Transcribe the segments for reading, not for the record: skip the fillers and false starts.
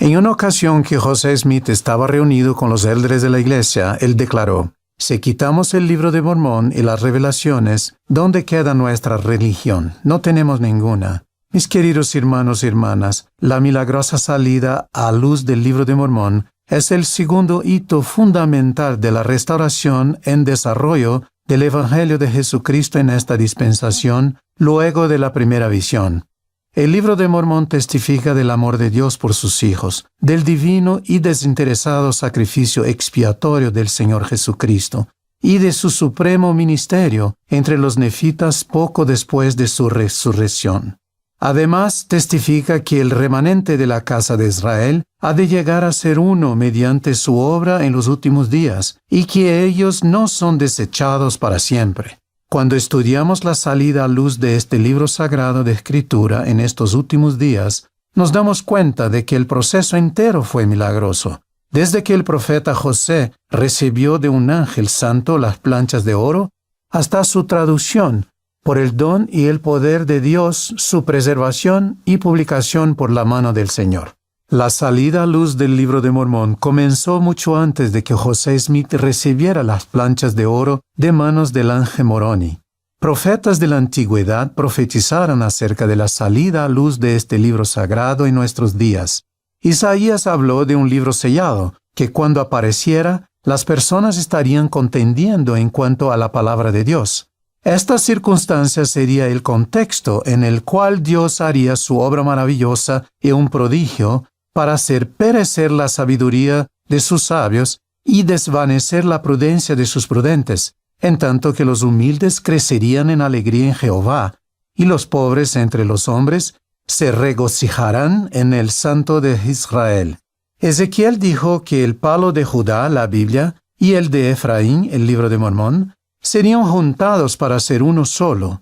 En una ocasión que José Smith estaba reunido con los líderes de la iglesia, él declaró: si quitamos el libro de Mormón y las revelaciones, ¿dónde queda nuestra religión? No tenemos ninguna. Mis queridos hermanos y hermanas, la milagrosa salida a luz del libro de Mormón es el segundo hito fundamental de la restauración en desarrollo del Evangelio de Jesucristo en esta dispensación, luego de la primera visión. El libro de Mormón testifica del amor de Dios por sus hijos, del divino y desinteresado sacrificio expiatorio del Señor Jesucristo, y de su supremo ministerio entre los nefitas poco después de su resurrección. Además, testifica que el remanente de la casa de Israel ha de llegar a ser uno mediante su obra en los últimos días, y que ellos no son desechados para siempre. Cuando estudiamos la salida a luz de este libro sagrado de Escritura en estos últimos días, nos damos cuenta de que el proceso entero fue milagroso. Desde que el profeta José recibió de un ángel santo las planchas de oro, hasta su traducción, por el don y el poder de Dios, su preservación y publicación por la mano del Señor. La salida a luz del libro de Mormón comenzó mucho antes de que José Smith recibiera las planchas de oro de manos del ángel Moroni. Profetas de la antigüedad profetizaron acerca de la salida a luz de este libro sagrado en nuestros días. Isaías habló de un libro sellado, que cuando apareciera, las personas estarían contendiendo en cuanto a la palabra de Dios. Esta circunstancia sería el contexto en el cual Dios haría su obra maravillosa y un prodigio para hacer perecer la sabiduría de sus sabios y desvanecer la prudencia de sus prudentes, en tanto que los humildes crecerían en alegría en Jehová, y los pobres entre los hombres se regocijarán en el Santo de Israel. Ezequiel dijo que el palo de Judá, la Biblia, y el de Efraín, el libro de Mormón, serían juntados para ser uno solo.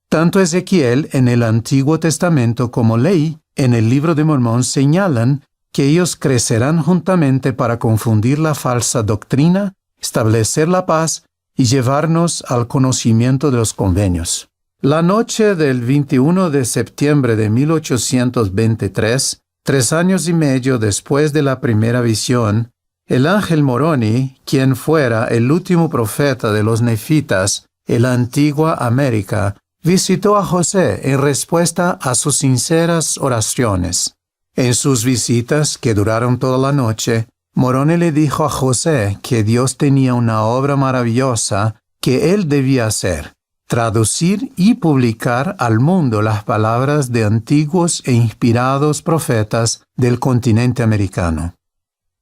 Tanto Ezequiel en el Antiguo Testamento como Ley en el libro de Mormón señalan que ellos crecerán juntamente para confundir la falsa doctrina, establecer la paz y llevarnos al conocimiento de los convenios. La noche del 21 de septiembre de 1823, 3 años y medio después de la primera visión, el ángel Moroni, quien fuera el último profeta de los nefitas en la antigua América, visitó a José en respuesta a sus sinceras oraciones. En sus visitas, que duraron toda la noche, Moroni le dijo a José que Dios tenía una obra maravillosa que él debía hacer: traducir y publicar al mundo las palabras de antiguos e inspirados profetas del continente americano.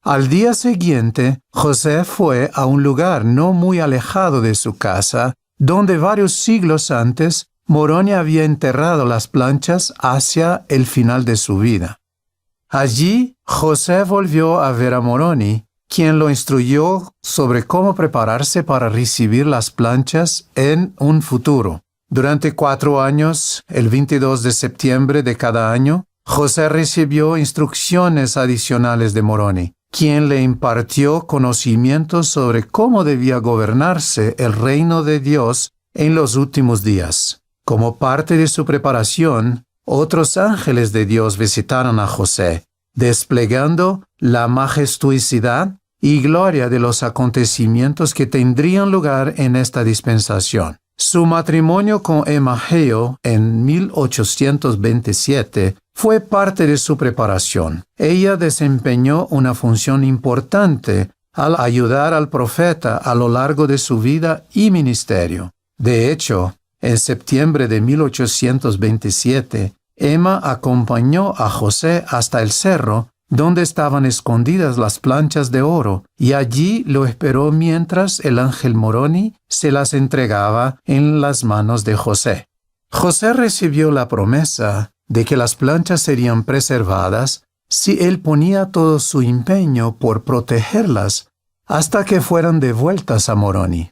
Al día siguiente, José fue a un lugar no muy alejado de su casa, donde varios siglos antes Moroni había enterrado las planchas hacia el final de su vida. Allí, José volvió a ver a Moroni, quien lo instruyó sobre cómo prepararse para recibir las planchas en un futuro. Durante 4 años, el 22 de septiembre de cada año, José recibió instrucciones adicionales de Moroni, quien le impartió conocimientos sobre cómo debía gobernarse el reino de Dios en los últimos días. Como parte de su preparación, otros ángeles de Dios visitaron a José, desplegando la majestuosidad y gloria de los acontecimientos que tendrían lugar en esta dispensación. Su matrimonio con Emma Hale en 1827 fue parte de su preparación. Ella desempeñó una función importante al ayudar al profeta a lo largo de su vida y ministerio. De hecho, en septiembre de 1827, Emma acompañó a José hasta el cerro donde estaban escondidas las planchas de oro, y allí lo esperó mientras el ángel Moroni se las entregaba en las manos de José. José recibió la promesa de que las planchas serían preservadas si él ponía todo su empeño por protegerlas hasta que fueran devueltas a Moroni.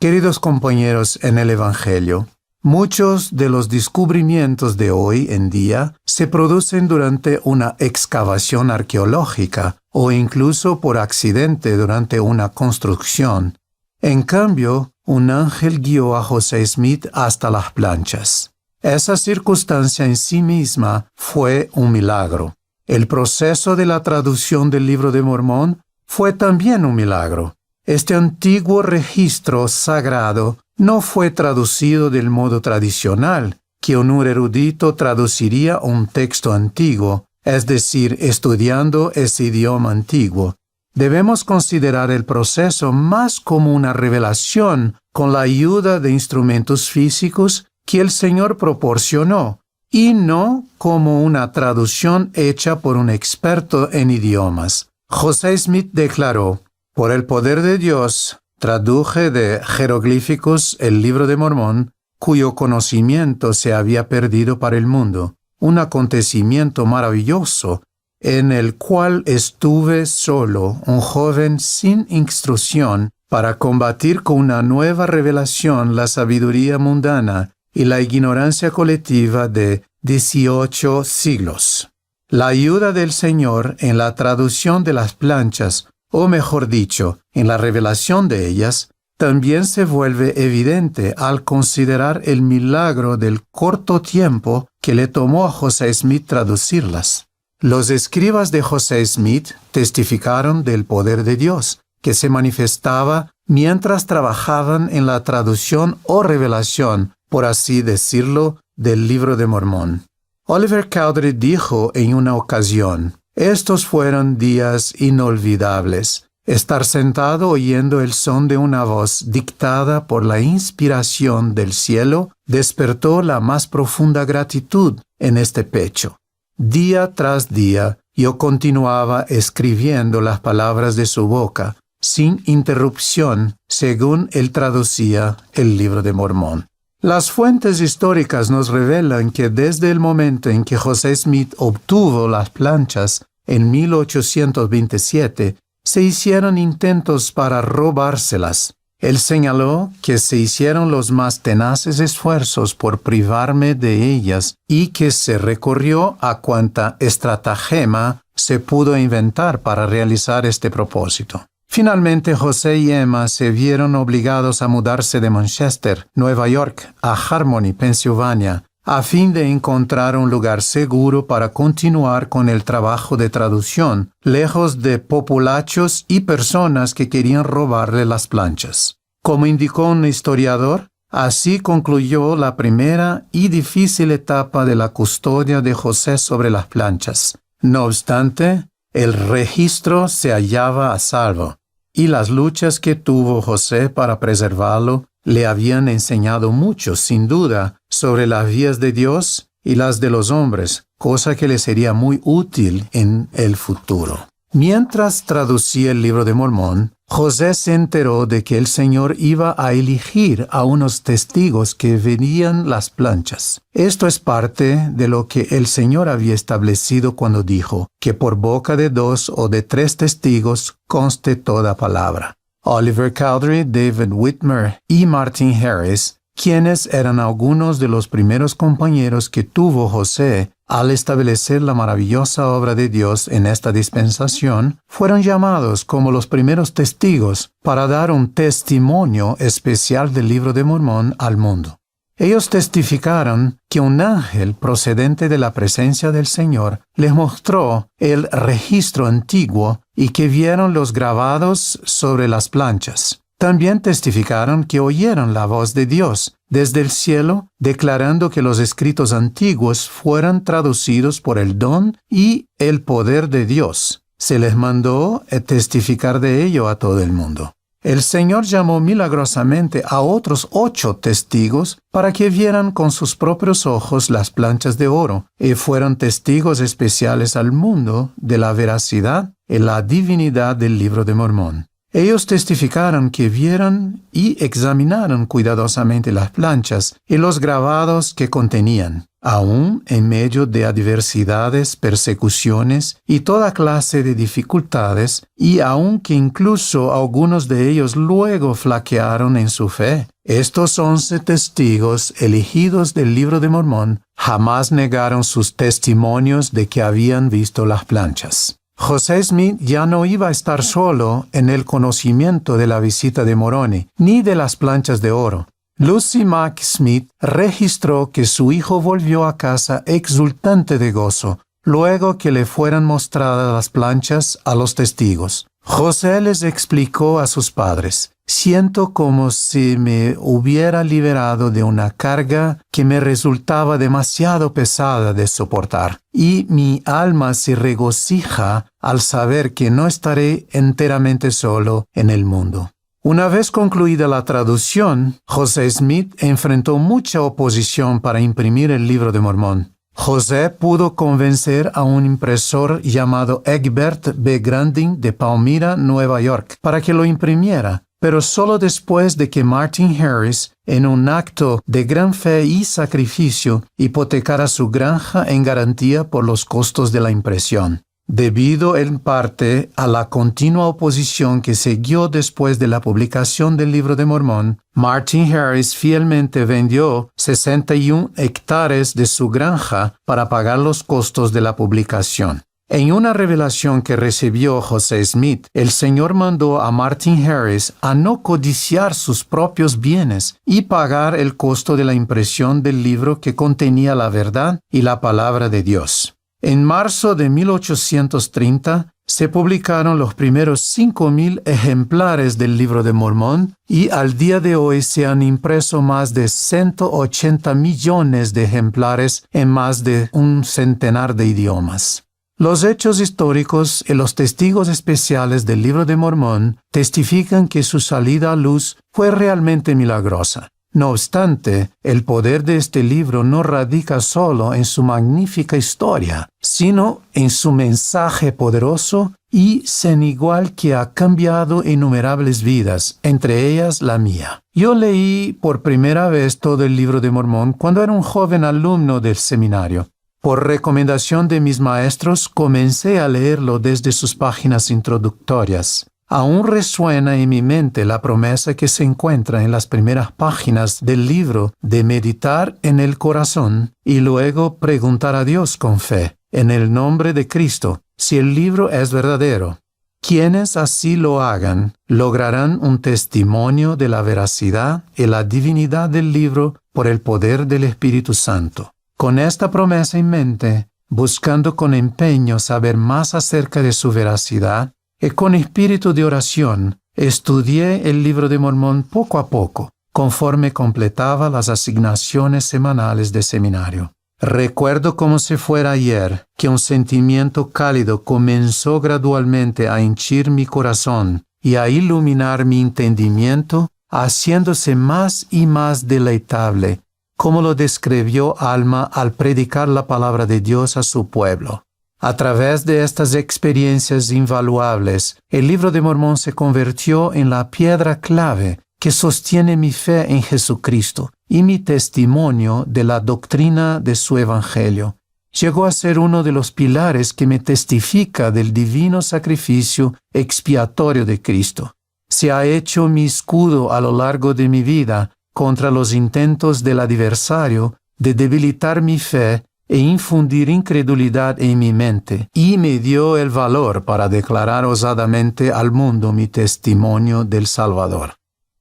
Queridos compañeros en el Evangelio, muchos de los descubrimientos de hoy en día se producen durante una excavación arqueológica o incluso por accidente durante una construcción. En cambio, un ángel guió a José Smith hasta las planchas. Esa circunstancia en sí misma fue un milagro. El proceso de la traducción del Libro de Mormón fue también un milagro. Este antiguo registro sagrado no fue traducido del modo tradicional, que un erudito traduciría un texto antiguo, es decir, estudiando ese idioma antiguo. Debemos considerar el proceso más como una revelación con la ayuda de instrumentos físicos que el Señor proporcionó, y no como una traducción hecha por un experto en idiomas. José Smith declaró: «Por el poder de Dios, traduje de jeroglíficos el Libro de Mormón, cuyo conocimiento se había perdido para el mundo, un acontecimiento maravilloso, en el cual estuve solo, un joven sin instrucción, para combatir con una nueva revelación la sabiduría mundana y la ignorancia colectiva de 18 siglos. La ayuda del Señor en la traducción de las planchas, o mejor dicho, en la revelación de ellas, también se vuelve evidente al considerar el milagro del corto tiempo que le tomó a José Smith traducirlas. Los escribas de José Smith testificaron del poder de Dios, que se manifestaba mientras trabajaban en la traducción o revelación, por así decirlo, del Libro de Mormón. Oliver Cowdery dijo en una ocasión: «Estos fueron días inolvidables. Estar sentado oyendo el son de una voz dictada por la inspiración del cielo despertó la más profunda gratitud en este pecho. Día tras día yo continuaba escribiendo las palabras de su boca, sin interrupción, según él traducía el Libro de Mormón». Las fuentes históricas nos revelan que desde el momento en que José Smith obtuvo las planchas en 1827, se hicieron intentos para robárselas. Él señaló que se hicieron los más tenaces esfuerzos por privarme de ellas y que se recurrió a cuanta estratagema se pudo inventar para realizar este propósito. Finalmente, José y Emma se vieron obligados a mudarse de Manchester, Nueva York, a Harmony, Pensilvania, a fin de encontrar un lugar seguro para continuar con el trabajo de traducción, lejos de populachos y personas que querían robarle las planchas. Como indicó un historiador, así concluyó la primera y difícil etapa de la custodia de José sobre las planchas. No obstante, el registro se hallaba a salvo, y las luchas que tuvo José para preservarlo le habían enseñado mucho, sin duda, sobre las vías de Dios y las de los hombres, cosa que le sería muy útil en el futuro. Mientras traducía el Libro de Mormón, José se enteró de que el Señor iba a elegir a unos testigos que verían las planchas. Esto es parte de lo que el Señor había establecido cuando dijo que por boca de 2 o de 3 testigos conste toda palabra. Oliver Cowdery, David Whitmer y Martin Harris, quienes eran algunos de los primeros compañeros que tuvo José al establecer la maravillosa obra de Dios en esta dispensación, fueron llamados como los primeros testigos para dar un testimonio especial del Libro de Mormón al mundo. Ellos testificaron que un ángel procedente de la presencia del Señor les mostró el registro antiguo y que vieron los grabados sobre las planchas. También testificaron que oyeron la voz de Dios desde el cielo, declarando que los escritos antiguos fueran traducidos por el don y el poder de Dios. Se les mandó testificar de ello a todo el mundo. El Señor llamó milagrosamente a otros 8 testigos para que vieran con sus propios ojos las planchas de oro y fueron testigos especiales al mundo de la veracidad y la divinidad del Libro de Mormón. Ellos testificaron que vieron y examinaron cuidadosamente las planchas y los grabados que contenían, aun en medio de adversidades, persecuciones y toda clase de dificultades, y aun que incluso algunos de ellos luego flaquearon en su fe. Estos 11 testigos elegidos del Libro de Mormón jamás negaron sus testimonios de que habían visto las planchas. José Smith ya no iba a estar solo en el conocimiento de la visita de Moroni, ni de las planchas de oro. Lucy Mack Smith registró que su hijo volvió a casa exultante de gozo, luego que le fueran mostradas las planchas a los testigos. José les explicó a sus padres: «Siento como si me hubiera liberado de una carga que me resultaba demasiado pesada de soportar, y mi alma se regocija al saber que no estaré enteramente solo en el mundo». Una vez concluida la traducción, José Smith enfrentó mucha oposición para imprimir el Libro de Mormón. José pudo convencer a un impresor llamado Egbert B. Grandin de Palmyra, Nueva York, para que lo imprimiera, pero solo después de que Martin Harris, en un acto de gran fe y sacrificio, hipotecara su granja en garantía por los costos de la impresión. Debido en parte a la continua oposición que siguió después de la publicación del Libro de Mormón, Martin Harris fielmente vendió 61 hectáreas de su granja para pagar los costos de la publicación. En una revelación que recibió José Smith, el Señor mandó a Martin Harris a no codiciar sus propios bienes y pagar el costo de la impresión del libro que contenía la verdad y la palabra de Dios. En marzo de 1830 se publicaron los primeros 5,000 ejemplares del Libro de Mormón y al día de hoy se han impreso más de 180 millones de ejemplares en más de un centenar de idiomas. Los hechos históricos y los testigos especiales del Libro de Mormón testifican que su salida a luz fue realmente milagrosa. No obstante, el poder de este libro no radica solo en su magnífica historia, sino en su mensaje poderoso y sin igual que ha cambiado innumerables vidas, entre ellas la mía. Yo leí por primera vez todo el Libro de Mormón cuando era un joven alumno del seminario. Por recomendación de mis maestros, comencé a leerlo desde sus páginas introductorias. Aún resuena en mi mente la promesa que se encuentra en las primeras páginas del libro de meditar en el corazón y luego preguntar a Dios con fe, en el nombre de Cristo, si el libro es verdadero. Quienes así lo hagan, lograrán un testimonio de la veracidad y la divinidad del libro por el poder del Espíritu Santo. Con esta promesa en mente, buscando con empeño saber más acerca de su veracidad, y con espíritu de oración, estudié el Libro de Mormón poco a poco, conforme completaba las asignaciones semanales de seminario. Recuerdo como si fuera ayer que un sentimiento cálido comenzó gradualmente a henchir mi corazón y a iluminar mi entendimiento, haciéndose más y más deleitable, como lo describió Alma al predicar la palabra de Dios a su pueblo. A través de estas experiencias invaluables, el Libro de Mormón se convirtió en la piedra clave que sostiene mi fe en Jesucristo y mi testimonio de la doctrina de su Evangelio. Llegó a ser uno de los pilares que me testifica del divino sacrificio expiatorio de Cristo. Se ha hecho mi escudo a lo largo de mi vida contra los intentos del adversario de debilitar mi fe e infundir incredulidad en mi mente, y me dio el valor para declarar osadamente al mundo mi testimonio del Salvador.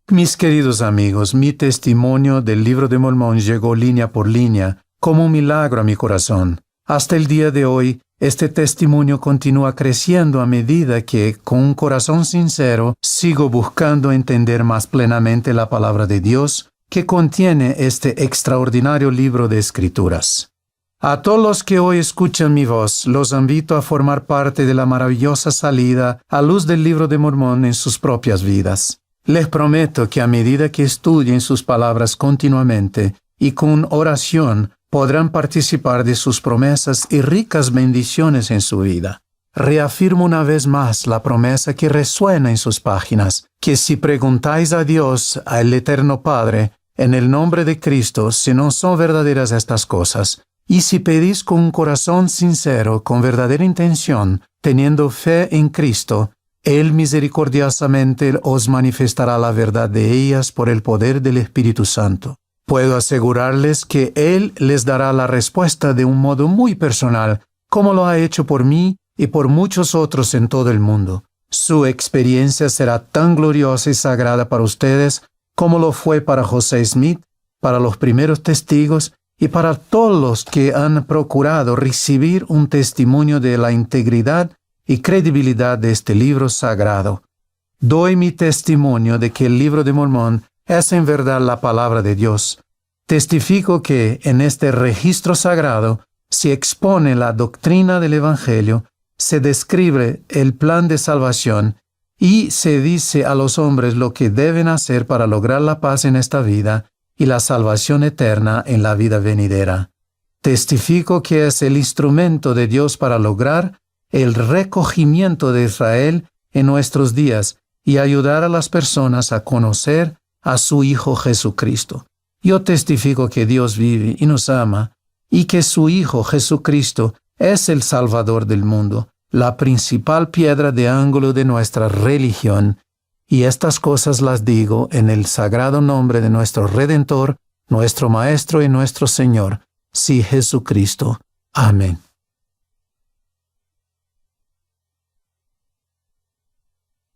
Mis queridos amigos, mi testimonio del Libro de Mormón llegó línea por línea, como un milagro a mi corazón. Hasta el día de hoy, este testimonio continúa creciendo a medida que, con un corazón sincero, sigo buscando entender más plenamente la palabra de Dios que contiene este extraordinario libro de Escrituras. A todos los que hoy escuchan mi voz, los invito a formar parte de la maravillosa salida a luz del Libro de Mormón en sus propias vidas. Les prometo que a medida que estudien sus palabras continuamente y con oración, podrán participar de sus promesas y ricas bendiciones en su vida. Reafirmo una vez más la promesa que resuena en sus páginas, que si preguntáis a Dios, al Eterno Padre, en el nombre de Cristo, si no son verdaderas estas cosas, y si pedís con un corazón sincero, con verdadera intención, teniendo fe en Cristo, Él misericordiosamente os manifestará la verdad de ellas por el poder del Espíritu Santo. Puedo asegurarles que Él les dará la respuesta de un modo muy personal, como lo ha hecho por mí y por muchos otros en todo el mundo. Su experiencia será tan gloriosa y sagrada para ustedes como lo fue para José Smith, para los primeros testigos y para todos los que han procurado recibir un testimonio de la integridad y credibilidad de este libro sagrado. Doy mi testimonio de que el Libro de Mormón es en verdad la palabra de Dios. Testifico que en este registro sagrado se expone la doctrina del Evangelio, se describe el plan de salvación y se dice a los hombres lo que deben hacer para lograr la paz en esta vida y la salvación eterna en la vida venidera. Testifico que es el instrumento de Dios para lograr el recogimiento de Israel en nuestros días y ayudar a las personas a conocer a su Hijo Jesucristo. Yo testifico que Dios vive y nos ama, y que su Hijo Jesucristo es el Salvador del mundo, la principal piedra de ángulo de nuestra religión, y estas cosas las digo en el sagrado nombre de nuestro Redentor, nuestro Maestro y nuestro Señor, sí Jesucristo. Amén.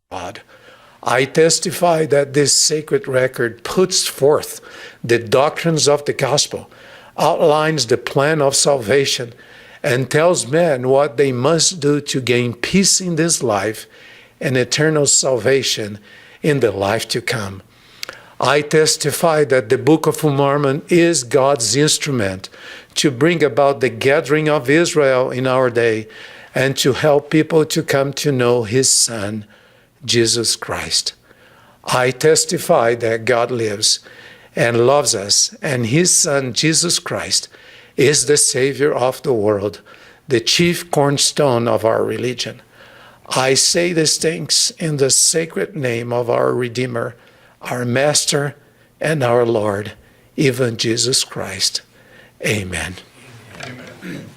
God. I testify that this sacred record puts forth the doctrines of the gospel, outlines the plan of salvation, and tells men what they must do to gain peace in this life and eternal salvation in the life to come. I testify that the Book of Mormon is God's instrument to bring about the gathering of Israel in our day and to help people to come to know His Son, Jesus Christ. I testify that God lives and loves us, and His Son, Jesus Christ, is the Savior of the world, the chief cornerstone of our religion. I say these things in the sacred name of our Redeemer, our Master, and our Lord, even Jesus Christ. Amen. Amen.